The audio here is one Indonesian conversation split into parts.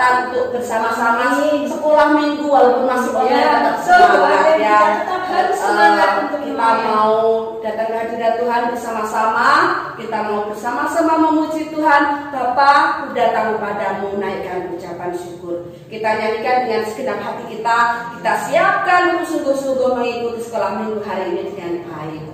kesempatan untuk bersama-sama sekolah minggu walaupun masih online tetap semangat ya. Tetap harus semangat untuk kita mau datang ke hadirat Tuhan bersama-sama, kita mau bersama-sama memuji Tuhan. Bapa, ku datang kepadamu naikkan ucapan syukur. Kita nyanyikan dengan segenap hati kita siapkan untuk sungguh-sungguh mengikuti sekolah minggu hari ini dengan baik.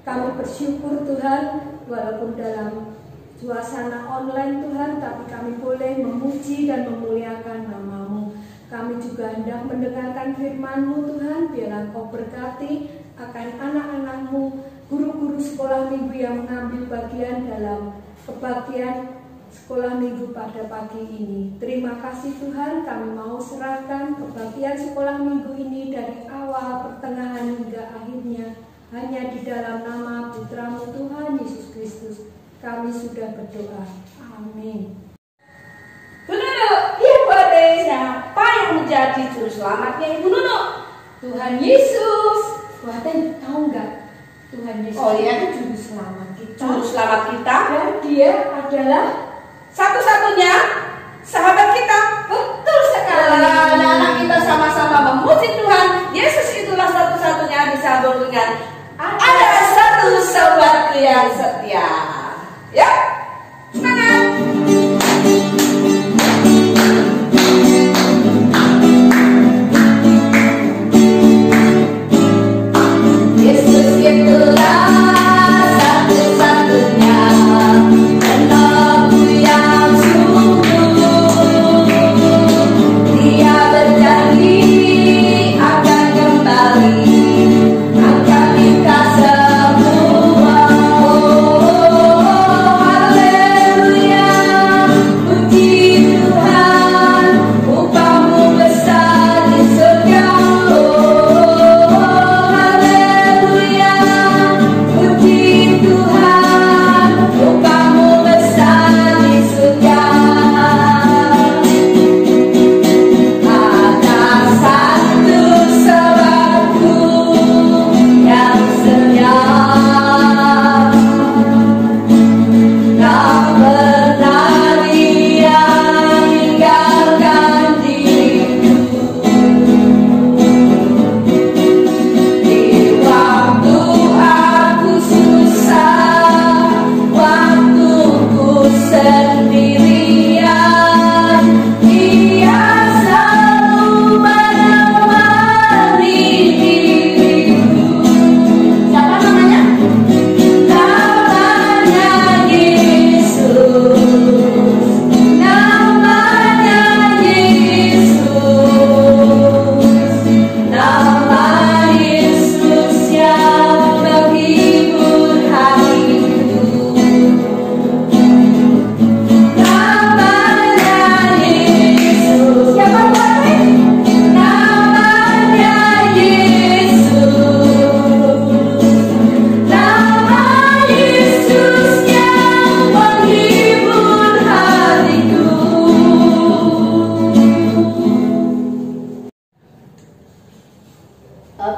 Kami bersyukur Tuhan, walaupun dalam suasana online Tuhan, tapi kami boleh memuji dan memuliakan nama-Mu. Kami juga hendak mendengarkan firman-Mu Tuhan, biarlah Kau berkati akan anak-anak-Mu, guru-guru sekolah minggu yang mengambil bagian dalam kebaktian sekolah minggu pada pagi ini. Terima kasih Tuhan, kami mau serahkan kebaktian sekolah minggu ini dari awal, pertengahan hingga akhirnya. Hanya di dalam nama Putra-Mu Tuhan Yesus Kristus kami sudah berdoa. Amin. Nunu, Ibu Ade, siapa yang menjadi juru selamatnya Ibu Nunu? Tuhan Yesus. Bu Ade tahu nggak? Tuhan Yesus itu juru selamat kita. Juru selamat kita. Dan dia adalah satu-satunya sahabat kita. Betul sekali. Anak-anak kita sama-sama memuji Tuhan. Yesus itulah satu-satunya disambung dengan ada satu sahabatku yang setia. Ya, semangat. Yesus itulah satu-satunya penebus yang sungguh. Dia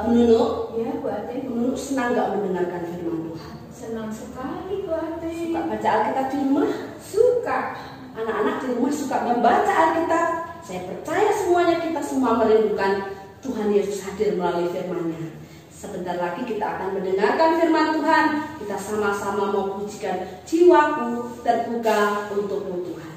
Bu Nunu, Ya, Bu Ate. Bu Nunu senang nggak mendengarkan firman Tuhan? Senang sekali, Bu Ate. Suka baca Alkitab di rumah? Suka. Anak-anak di rumah suka membaca Alkitab. Saya percaya semuanya kita semua merindukan Tuhan Yesus hadir melalui firman-Nya. Sebentar lagi kita akan mendengarkan firman Tuhan. Kita sama-sama mau pujikan jiwaku terbuka untuk-Mu Tuhan.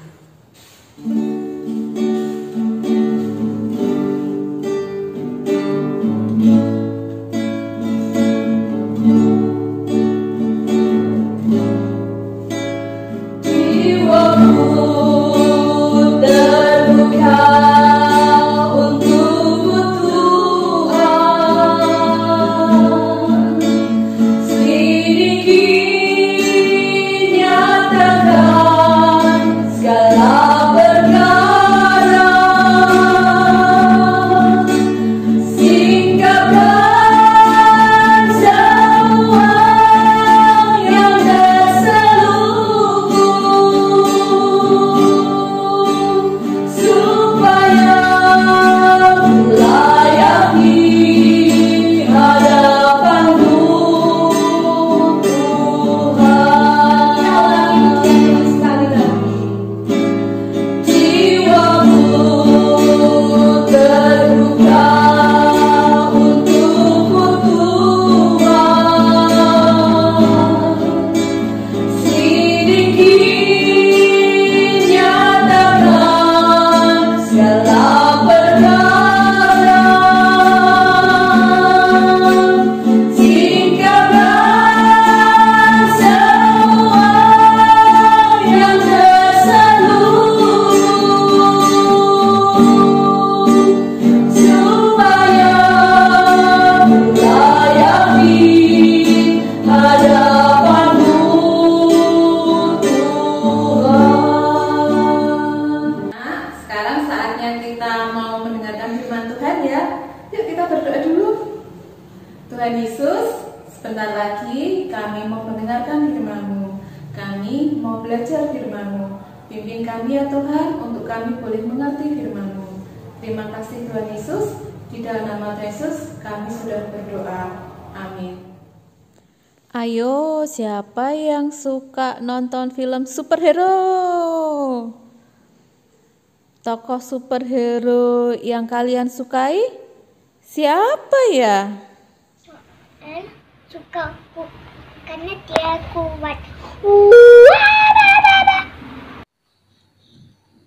Tuhan Yesus, sebentar lagi kami mau mendengarkan firman-Mu. Kami mau belajar firman-Mu. Pimpin kami ya Tuhan, untuk kami boleh mengerti firman-Mu. Terima kasih Tuhan Yesus. Di dalam nama Tuhan Yesus kami sudah berdoa. Amin. Ayo, siapa yang suka nonton film superhero? Tokoh superhero yang kalian sukai? Siapa ya? Suka karena dia kuat.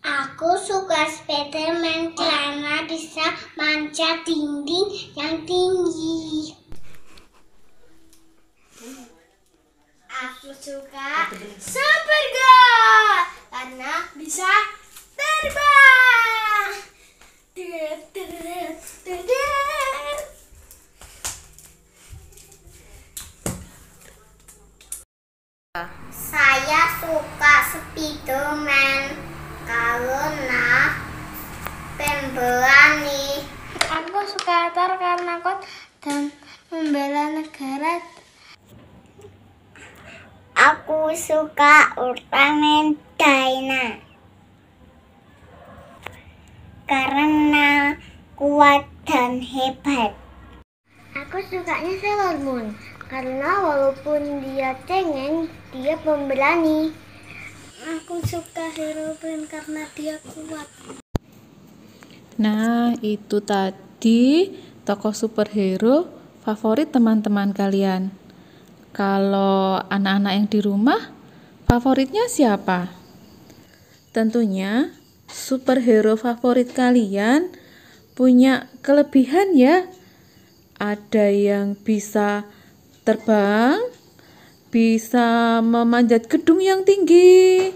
Aku suka Spiderman karena bisa manjat dinding yang tinggi. Aku suka Supergirl karena bisa terbang. Saya suka Spiderman karena pemberani. Aku suka Thor karena kuat dan membela negara. Aku suka Ultraman Dyna karena kuat dan hebat. Aku sukanya Sailor Moon karena walaupun dia cengeng, dia pemberani. Aku suka Hero Brian karena dia kuat. Nah, itu tadi tokoh superhero favorit teman-teman kalian. Kalau anak-anak yang di rumah, favoritnya siapa? Tentunya superhero favorit kalian punya kelebihan ya. Ada yang bisa terbang, bisa memanjat gedung yang tinggi,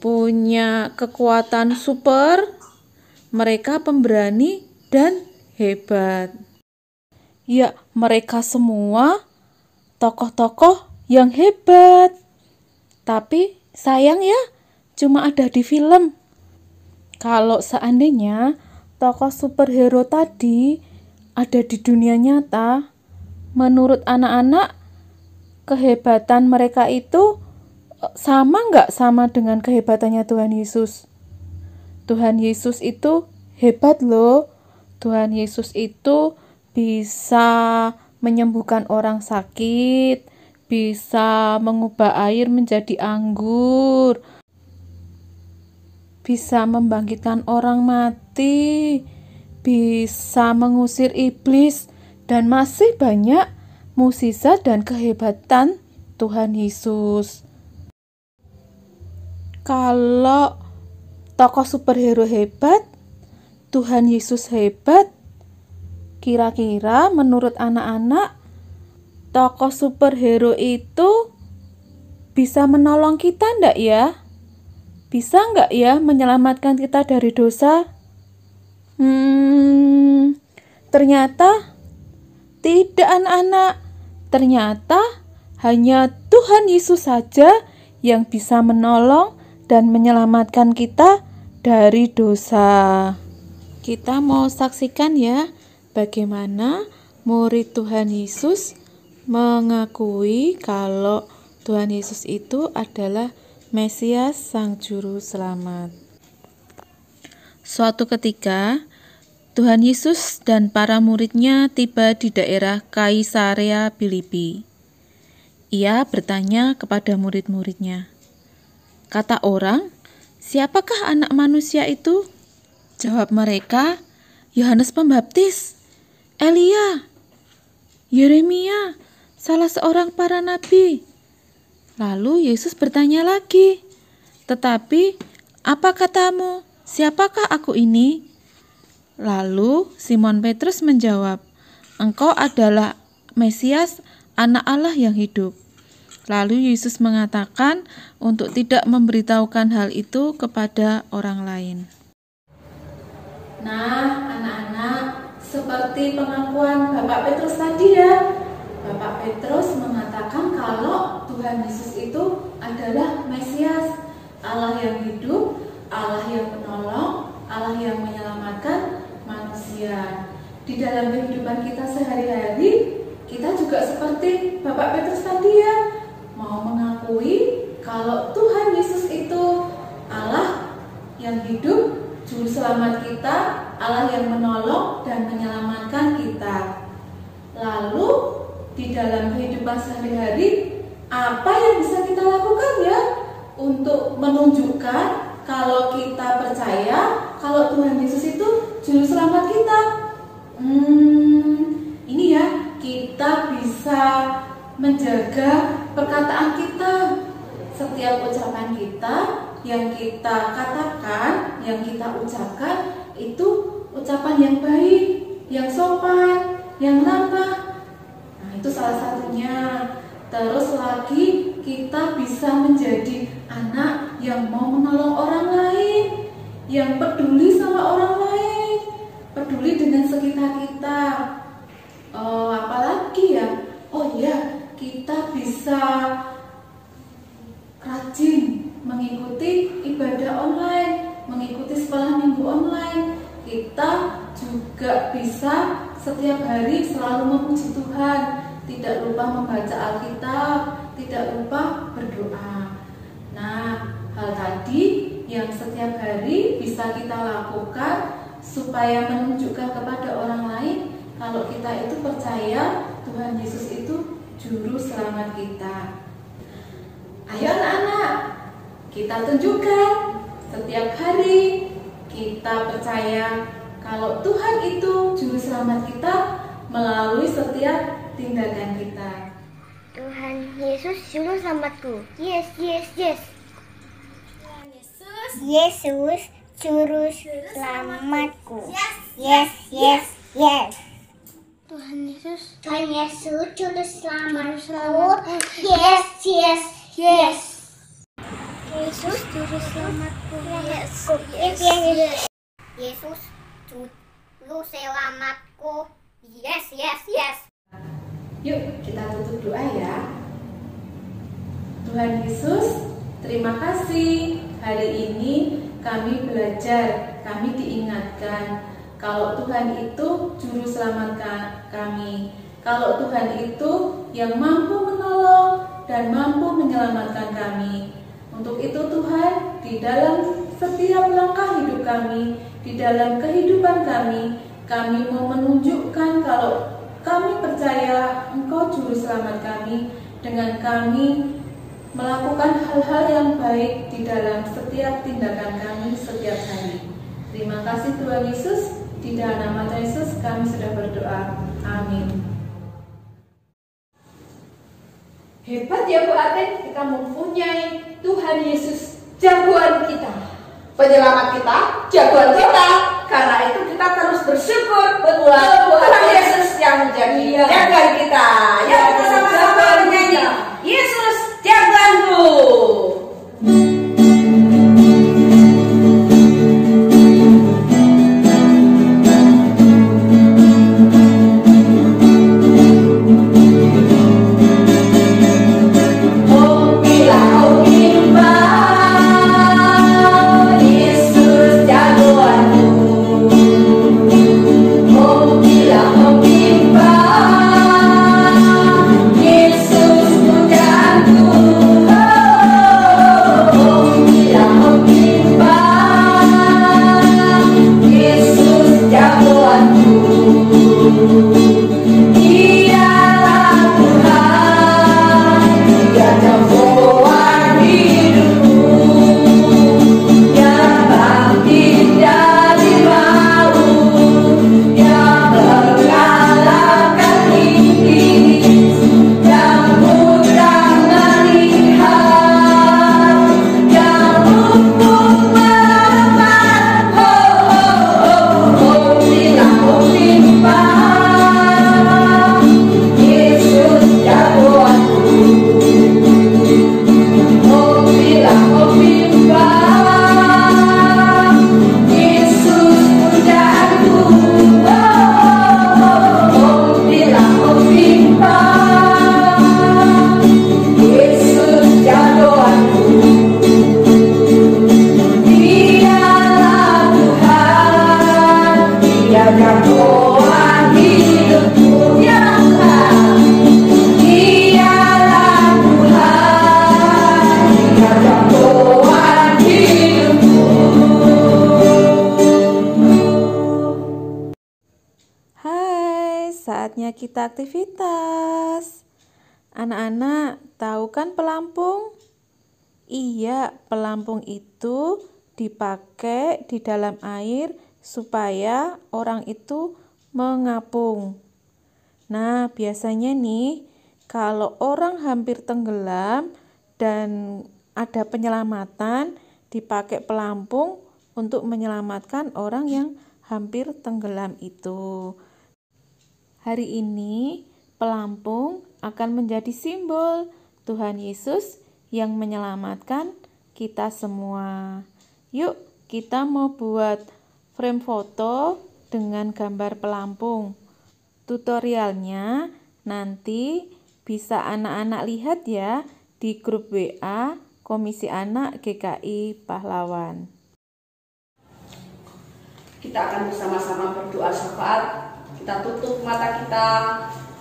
punya kekuatan super, mereka pemberani dan hebat. Ya, mereka semua tokoh-tokoh yang hebat. Tapi sayang ya, cuma ada di film. Kalau seandainya tokoh superhero tadi ada di dunia nyata, menurut anak-anak kehebatan mereka itu sama nggak sama dengan kehebatannya Tuhan Yesus? Tuhan Yesus itu hebat loh. Tuhan Yesus itu bisa menyembuhkan orang sakit, bisa mengubah air menjadi anggur, bisa membangkitkan orang mati, bisa mengusir iblis, dan masih banyak mukjizat dan kehebatan Tuhan Yesus. Kalau tokoh superhero hebat, Tuhan Yesus hebat, kira-kira menurut anak-anak, tokoh superhero itu bisa menolong kita enggak ya? Bisa enggak ya menyelamatkan kita dari dosa? Ternyata tidak, anak-anak. Ternyata hanya Tuhan Yesus saja yang bisa menolong dan menyelamatkan kita dari dosa. Kita mau saksikan ya bagaimana murid Tuhan Yesus mengakui kalau Tuhan Yesus itu adalah Mesias, Sang Juru Selamat. Suatu ketika, Tuhan Yesus dan para muridnya tiba di daerah Kaisarea Filipi. Ia bertanya kepada murid-muridnya, kata orang, siapakah anak manusia itu? Jawab mereka, Yohanes Pembaptis, Elia, Yeremia, salah seorang para nabi. Lalu Yesus bertanya lagi, tetapi apa katamu? Siapakah aku ini? Lalu Simon Petrus menjawab, engkau adalah Mesias, anak Allah yang hidup. Lalu Yesus mengatakan untuk tidak memberitahukan hal itu kepada orang lain. Nah, anak-anak, seperti pengakuan Bapak Petrus tadi ya. Bapak Petrus mengatakan kalau Tuhan Yesus itu adalah Mesias, Allah yang hidup, Allah yang menolong, Allah yang menyelamatkan manusia. Di dalam kehidupan kita sehari-hari, kita juga seperti Bapak Petrus tadi ya, mau mengakui kalau Tuhan Yesus itu Allah yang hidup, Juru Selamat kita, Allah yang menolong dan menyelamatkan kita. Lalu di dalam kehidupan sehari-hari, apa yang bisa kita lakukan ya untuk menunjukkan kalau kita percaya kalau Tuhan Yesus itu Juru Selamat kita? Ini ya, kita bisa menjaga perkataan kita. Setiap ucapan kita yang kita katakan, yang kita ucapkan itu ucapan yang baik, yang sopan, yang ramah. Nah, itu salah satunya. Terus lagi kita bisa menjadi anak yang mau menolong orang lain, yang peduli sama orang lain, peduli dengan sekitar kita. Apalagi ya? Oh ya, kita bisa rajin mengikuti ibadah online, mengikuti sekolah minggu online. Kita juga bisa setiap hari selalu memuji Tuhan, tidak lupa membaca Alkitab, tidak lupa berdoa. Nah, hal tadi yang setiap hari bisa kita lakukan supaya menunjukkan kepada orang lain kalau kita itu percaya Tuhan Yesus itu Juru Selamat kita. Ayo anak-anak, kita tunjukkan setiap hari kita percaya kalau Tuhan itu Juru Selamat kita melalui setiap tindakan kita. Tuhan Yesus Juru Selamatku. Yes, yes, yes. Tuhan Yesus Juru Selamatku. Yes, yes, yes. Tuhan Yesus Juru Selamatku. Yes, yes, yes. Yesus Juru Selamatku. Yes, yes, yes. Yesus Juru Selamatku. Yes, yes, yes. Yuk kita tutup doa ya. Tuhan Yesus, terima kasih. Hari ini kami belajar, kami diingatkan kalau Tuhan itu Juru Selamat kami. Kalau Tuhan itu yang mampu menolong dan mampu menyelamatkan kami. Untuk itu Tuhan, di dalam setiap langkah hidup kami, di dalam kehidupan kami Kami mau menunjukkan kalau kami percaya Engkau Juru Selamat kami dengan kami melakukan hal-hal yang baik di dalam setiap tindakan kami setiap hari. Terima kasih Tuhan Yesus. Di dalam nama Yesus kami sudah berdoa. Amin. Hebat ya Bu Aten, kita mempunyai Tuhan Yesus jagoan kita. Penyelamat kita, jagoan kita. Karena itu kita terus bersyukur buat Tuhan Yesus yang menjadi jagoan kita. Ya, kita sama-sama menyanyi Yesus jagoanku. Saatnya kita aktivitas. Anak-anak, tahu kan pelampung? Iya, pelampung itu dipakai di dalam air supaya orang itu mengapung. Nah, biasanya nih, kalau orang hampir tenggelam dan ada penyelamatan, dipakai pelampung untuk menyelamatkan orang yang hampir tenggelam itu. Hari ini, pelampung akan menjadi simbol Tuhan Yesus yang menyelamatkan kita semua. Yuk, kita mau buat frame foto dengan gambar pelampung. Tutorialnya nanti bisa anak-anak lihat ya di grup WA Komisi Anak GKI Pahlawan. Kita akan bersama-sama berdoa syafaat. Kita tutup mata kita,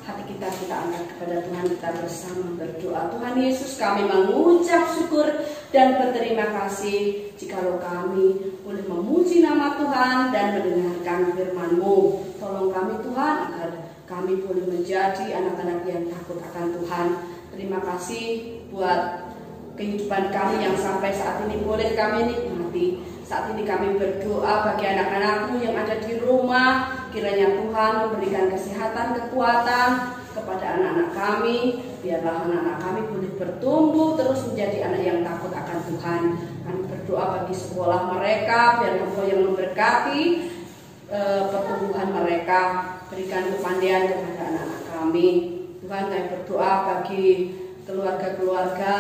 hati kita angkat kepada Tuhan. Kita bersama berdoa. Tuhan Yesus, kami mengucap syukur dan berterima kasih jikalau kami boleh memuji nama Tuhan dan mendengarkan firman-Mu. Tolong kami Tuhan agar kami boleh menjadi anak-anak yang takut akan Tuhan. Terima kasih buat kehidupan kami yang sampai saat ini boleh kami nikmati. Saat ini kami berdoa bagi anak-anak-Mu yang ada di rumah. Kiranya Tuhan memberikan kesehatan, kekuatan kepada anak-anak kami. Biarlah anak-anak kami boleh bertumbuh terus menjadi anak yang takut akan Tuhan. Kami berdoa bagi sekolah mereka. Biar Engkau yang memberkati pertumbuhan mereka. Berikan kepandaian kepada anak-anak kami. Tuhan, kami berdoa bagi keluarga-keluarga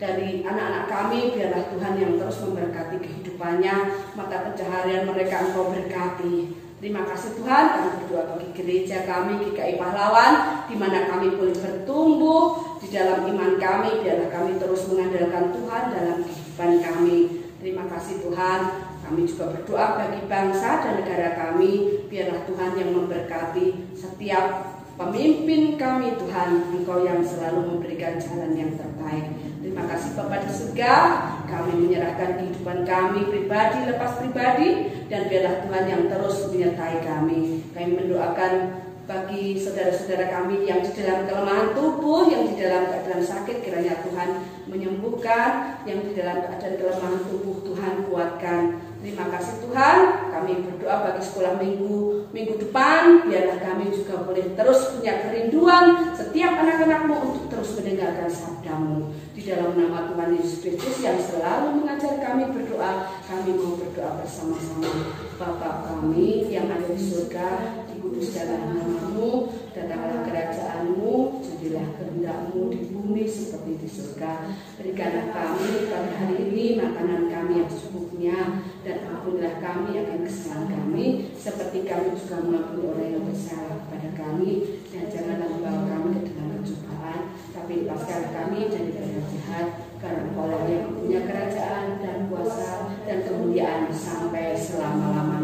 dari anak-anak kami. Biarlah Tuhan yang terus memberkati kehidupannya, mata pencaharian mereka Engkau berkati. Terima kasih Tuhan. Kami berdoa bagi gereja kami GKI Pahlawan, di mana kami boleh bertumbuh di dalam iman kami. Biarlah kami terus mengandalkan Tuhan dalam kehidupan kami. Terima kasih Tuhan. Kami juga berdoa bagi bangsa dan negara kami. Biarlah Tuhan yang memberkati setiap pemimpin kami Tuhan. Engkau yang selalu memberikan jalan yang terbaik. Terima kasih Bapa di surga, kami menyerahkan kehidupan kami pribadi lepas pribadi, dan biarlah Tuhan yang terus menyertai kami. Kami mendoakan bagi saudara-saudara kami yang di dalam kelemahan tubuh, yang di dalam keadaan sakit, kiranya Tuhan menyembuhkan, yang di dalam keadaan kelemahan tubuh Tuhan kuatkan. Terima kasih Tuhan, kami berdoa bagi sekolah minggu depan, biarlah kami juga boleh terus punya kerinduan setiap anak-anakmu untuk terus mendengarkan sabdamu. Di dalam nama Tuhan Yesus Kristus yang selalu mengajar kami berdoa, kami mau berdoa bersama-sama. Bapa kami yang ada di surga, dikuduskanlah namamu, datanglah kerajaanmu, jadilah kehendak-Mu di bumi seperti di surga. Berikanlah kami pada hari ini makanan kami yang secukupnya, dan ampunilah kami akan kesalahan kami, seperti kami juga mengampuni orang yang bersalah kepada kami, dan janganlah membawa kami ke dalam pencobaan, tapi lepaskan kami dari bahaya jahat, karena Engkau yang punya kerajaan dan kuasa dan kemuliaan sampai selama-lamanya.